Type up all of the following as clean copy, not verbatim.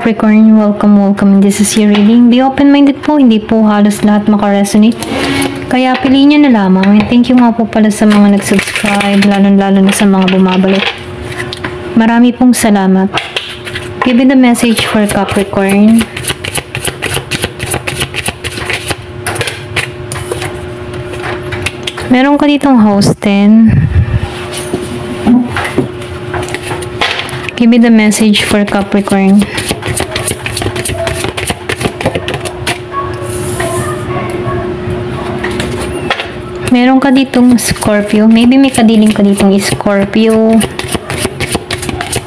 Capricorn, welcome. This is your reading. Be open-minded po, hindi po halos lahat makaresonate. Kaya piliin nyo na lamang. Thank you nga po pala sa mga nag-subscribe, lalo na sa mga bumabalik. Marami pong salamat. Give me the message for Capricorn. Meron ka ditong house 10. Give me the message for Capricorn. Meron ka ditong Scorpio. Maybe may kadiling ka ditong Scorpio.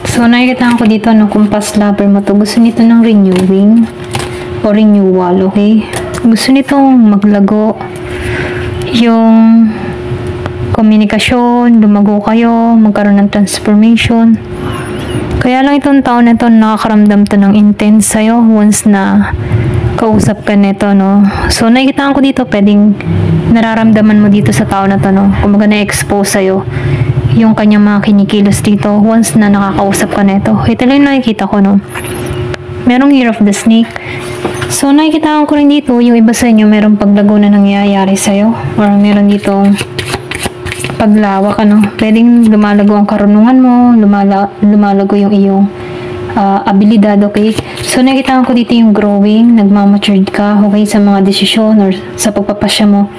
So, nakikita ko dito, no, compass lover mo to. Gusto nito ng renewing o renewal, okay? Gusto nitong maglago yung komunikasyon, lumago kayo, magkaroon ng transformation. Kaya lang itong taon na ito, nakakaramdam to ng intense sa'yo once na kausap ka nito, no? So, nakikita ko dito, pwedeng nararamdaman mo dito sa tao na to, no? Kumaga na-expose sa'yo yung kanyang mga kinikilos dito once na nakakausap ka nito. Ito lang yung nakikita ko, no? Merong Year of the Snake. So, nakikita ko rin dito, yung iba sa inyo, merong paglago na nangyayari sa'yo. Or meron ditong paglawak, ano, pwedeng lumalago ang karunungan mo, lumalago yung iyong abilidad, okay? So, nakikita ko dito yung growing, nagmamatured ka, okay, sa mga desisyon or sa pagpapasya mo.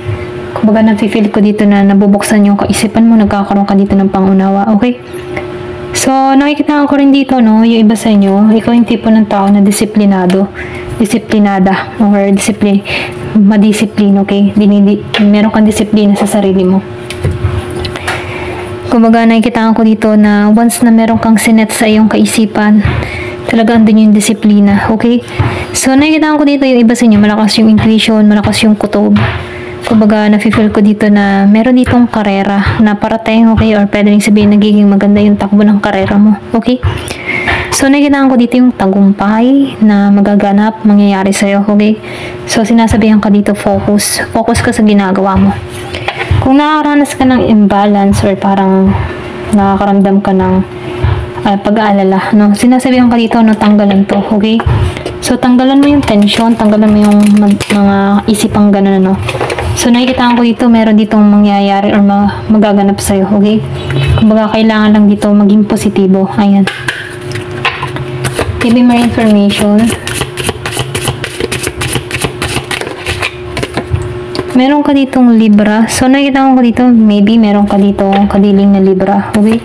Kumbaga, nafe-feel ko dito na nabubuksan yung kaisipan mo, nagkakaroon ka dito ng pangunawa, okay? So, nakikita ko rin dito, no, yung iba sa inyo, ikaw yung tipo ng tao na disiplinada, or madisiplin, okay? Meron kang disiplina sa sarili mo. Kumbaga, nakikita ko dito na once na meron kang sinet sa iyong kaisipan, talaga andun yung disiplina, okay? So, nakikita ko dito yung iba sa inyo, malakas yung intuition, malakas yung kutob. Kumbaga, nafe-feel ko dito na meron ditong karera na parating, okay? Or pwede rin sabihin, nagiging maganda yung takbo ng karera mo, okay? So, nakikita ko dito yung tagumpay na magaganap, mangyayari sa'yo, okay? So, sinasabihan ka dito, focus ka sa ginagawa mo. Kung nakakaranas ka ng imbalance or parang nakakaramdam ka ng pag-aalala, no? Sinasabihan ka dito, no, tanggalan to, okay? So, tanggalan mo yung tension, tanggalan mo yung mga isipang gano'n, no? So, nakikita ko dito, meron ditong mangyayari or magaganap sa'yo, okay? Kumbaga, kailangan lang dito maging positibo. Ayan. Give me more information. Meron ka ditong Libra. So, nakikita ko dito, maybe meron ka dito kadiling na Libra. Okay?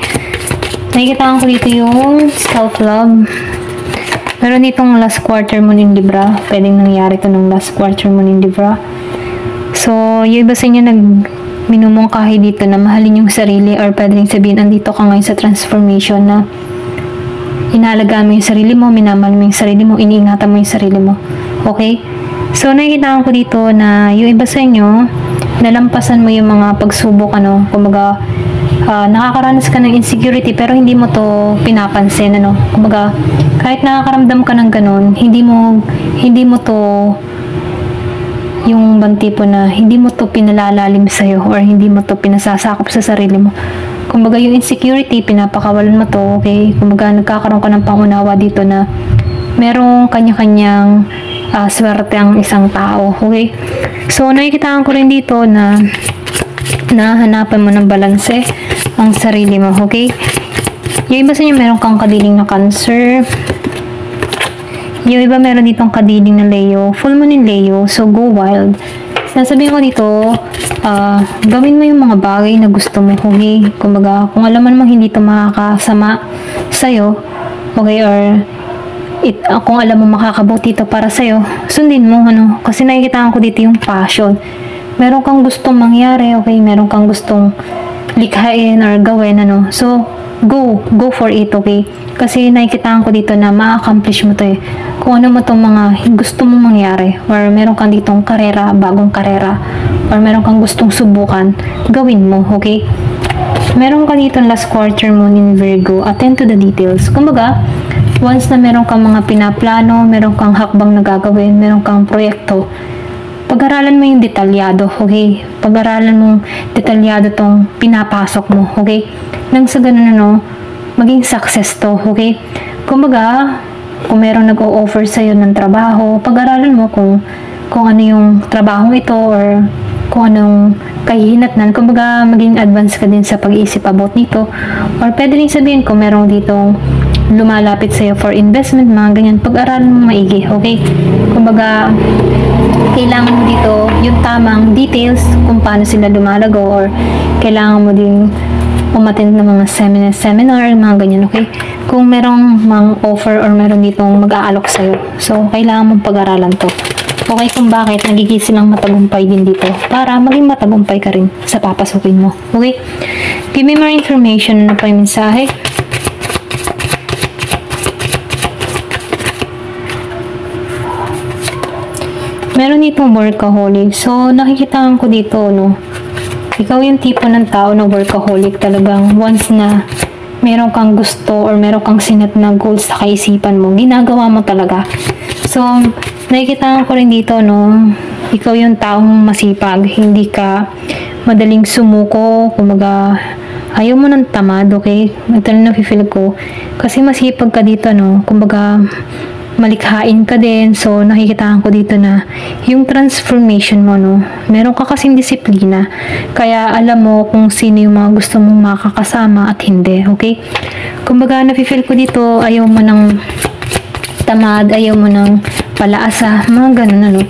Nakikita ko dito yung self-love. Meron ditong last quarter moon in Libra. Pwedeng nangyari to ng last quarter moon in Libra. So, yung iba sa inyo minumungkahi dito na mahalin yung sarili, or pwedeng sabihin, andito ka ngayon sa transformation na inalagaan mo yung sarili mo, minamahal mo yung sarili mo, iniingatan mo yung sarili mo. Okay? So, nakikita ko dito na yung iba sa inyo, nalampasan mo yung mga pagsubok, ano, kumbaga, nakakaranas ka ng insecurity, pero hindi mo to pinapansin, ano, kumbaga, kahit nakakaramdam ka ng ganun, hindi mo to, yung banti po na, hindi mo to pinalalalim sa'yo, or hindi mo to pinasasakop sa sarili mo. Kumbaga, yung insecurity, pinapakawalan mo to, okay? Kumbaga, nagkakaroon ka ng pangunawa dito na merong kanya-kanyang swerte ang isang tao, okay? So, nakikita ko rin dito na nahanapan mo ng balanse ang sarili mo, okay? Yung iba sa inyo, meron kang kadiling na Cancer. Yung iba, meron ditong kadiling na Leo. Full moon in Leo, so go wild. Sinasabihin ko dito, gawin mo yung mga bagay na gusto mo, okay? Kumbaga, kung alam mo hindi ito makakasama sa'yo, okay, or kung alam mo makakabuti ito para sa'yo, sundin mo, ano? Kasi nakikita ko dito yung passion. Meron kang gustong mangyari, okay? Meron kang gustong likhain or gawin, ano? So, go for it, okay? Kasi nakikita ko dito na ma-accomplish mo to eh. Kung ano mo itong mga gusto mong mangyari, or meron kang ditong karera, bagong karera, or meron kang gustong subukan, gawin mo, okay? Meron ka dito last quarter moon in Virgo, attend to the details. Kumbaga, once na meron kang mga pinaplano, meron kang hakbang na gagawin, meron kang proyekto, pag-aralan mo yung detalyado, okay? Pag-aralan mong detalyado tong pinapasok mo, okay? Nang sa ganun, ano, maging success to, okay? Kumbaga, kung merong nag-o-offer sa'yo ng trabaho, pag-aralan mo kung ano yung trabaho ito or kung anong kahihinatnan. Kumbaga, maging advance ka din sa pag-iisip about nito. Or pwede rin sabihin kung merong ditong lumalapit sa'yo for investment, mga ganyan. Pag-aralan mo maigi, okay? Kumbaga, kailangan mo dito yung tamang details kung paano sila lumalago, or kailangan mo din umattend ng mga seminar, mga ganyan, okay? Kung merong mga offer or meron ditong mag-aalok sa'yo. So, kailangan mong pag-aralan to. Okay, kung bakit nagiging silang matagumpay din dito para maging matagumpay ka rin sa papasukin mo. Okay? Give me more information. Ano pa yung mensahe? Meron ditong workaholic. So, nakikitaan ko dito, no? Ikaw yung tipo ng tao na workaholic, talagang once na meron kang gusto or meron kang sinet na goals sa kaisipan mo, ginagawa mo talaga. So, nakikitaan ko rin dito, no? Ikaw yung taong masipag, hindi ka madaling sumuko, kumaga, ayaw mo ng tamad, okay? Ito na nafe-feel ko. Kasi masipag ka dito, no? Kumbaga, malikhain ka din. So, nakikitaan ko dito na yung transformation mo, no? Meron ka kasing disiplina. Kaya, alam mo kung sino yung mga gusto mong makakasama at hindi, okay? Kumbaga, nafe-feel ko dito, ayaw mo ng tamad, ayaw mo ng palaasa, mga ganun, ano?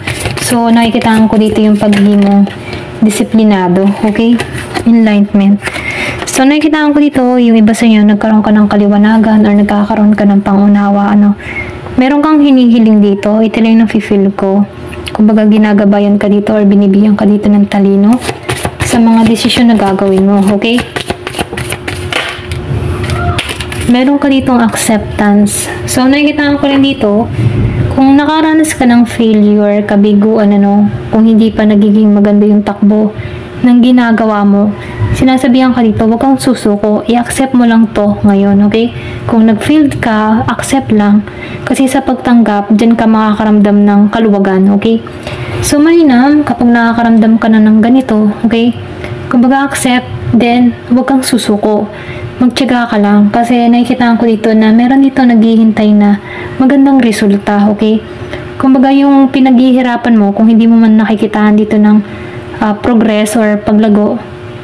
So, nakikitaan ko dito yung pagiging mo disiplinado, okay? Enlightenment. So, nakikitaan ko dito, yung iba sa inyo, nagkaroon ka ng kaliwanagan or nagkakaroon ka ng pangunawa, ano? Meron kang hinihiling dito, ito lang yung nafe-feel ko. Kumbaga, ginagabayan ka dito or binibigyan ka dito ng talino sa mga desisyon na gagawin mo, okay? Meron ka ditong acceptance. So, nakikita ko rin dito, kung nakaranas ka ng failure, kabiguan, ano, kung hindi pa nagiging maganda yung takbo ng ginagawa mo, sinasabihan ka dito, huwag kang susuko, i-accept mo lang to ngayon, okay? Kung nag-failed ka, accept lang. Kasi sa pagtanggap, dyan ka makakaramdam ng kaluwagan, okay? So, mainam, kapag nakakaramdam ka na ng ganito, okay? Kumbaga, accept, then, huwag kang susuko. Magtiyaga ka lang. Kasi nakikita ko dito na meron dito naghihintay na magandang resulta, okay? Kumbaga, yung pinaghihirapan mo, kung hindi mo man nakikitaan dito ng progress or paglago,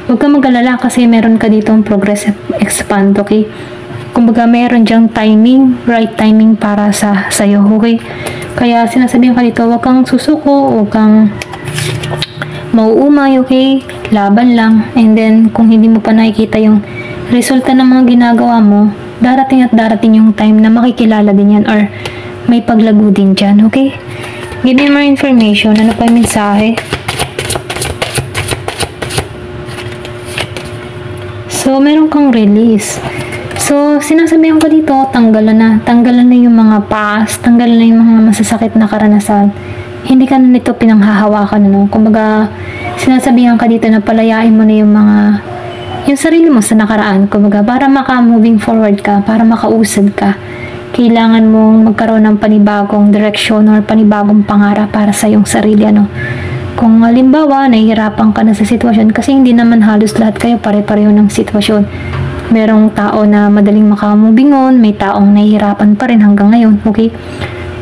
huwag kang mag-alala kasi meron ka dito ang progress expand, okay? Kumbaga, meron diyang timing, right timing para sa'yo, okay? Kaya sinasabihan ka dito, huwag kang susuko, huwag kang mauumay, okay? Laban lang. And then, kung hindi mo pa nakikita yung resulta ng mga ginagawa mo, darating at darating yung time na makikilala din yan or may paglago din dyan, okay? Give me more information. Ano pa yung mensahe? So, meron kang release. So, sinasabihan ko dito, tanggalan na yung mga past, tanggalan na yung mga masasakit na karanasan. Hindi ka na nito pinanghahawakan, ano? Kumbaga, sinasabihan ka dito na palayain mo na yung sarili mo sa nakaraan. Kumbaga, para maka-moving forward ka, para makausad ka, kailangan mong magkaroon ng panibagong direksyon or panibagong pangarap para sa iyong sarili, ano? Kung halimbawa, nahihirapan ka na sa sitwasyon, kasi hindi naman halos lahat kayo pare-pareho ng sitwasyon. Merong tao na madaling maka-moving on, may taong nahihirapan pa rin hanggang ngayon, okay?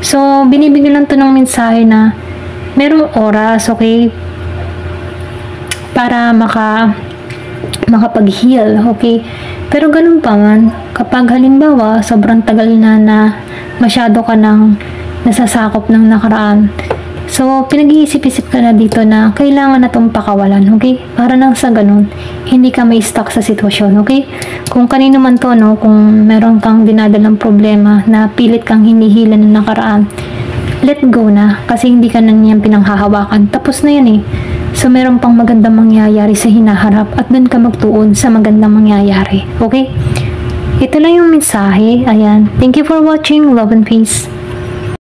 So, binibigyan lang to ng mensahe na merong oras, okay? Para makapag-heal, okay? Pero ganun pa man, kapag halimbawa, sobrang tagal na masyado ka nang nasasakop ng nakaraan, so, pinag-iisip-isip ka na dito na kailangan na itong pakawalan, okay? Para nang sa ganun, hindi ka may stuck sa sitwasyon, okay? Kung kanino man to, no? Kung meron kang dinadalang problema na pilit kang hinihila ng nakaraan, let go na. Kasi hindi ka na niyan pinanghahawakan. Tapos na yan eh. So, meron pang magandang mangyayari sa hinaharap at dun ka magtuon sa magandang mangyayari, okay? Ito lang yung mensahe. Ayan. Thank you for watching. Love and peace.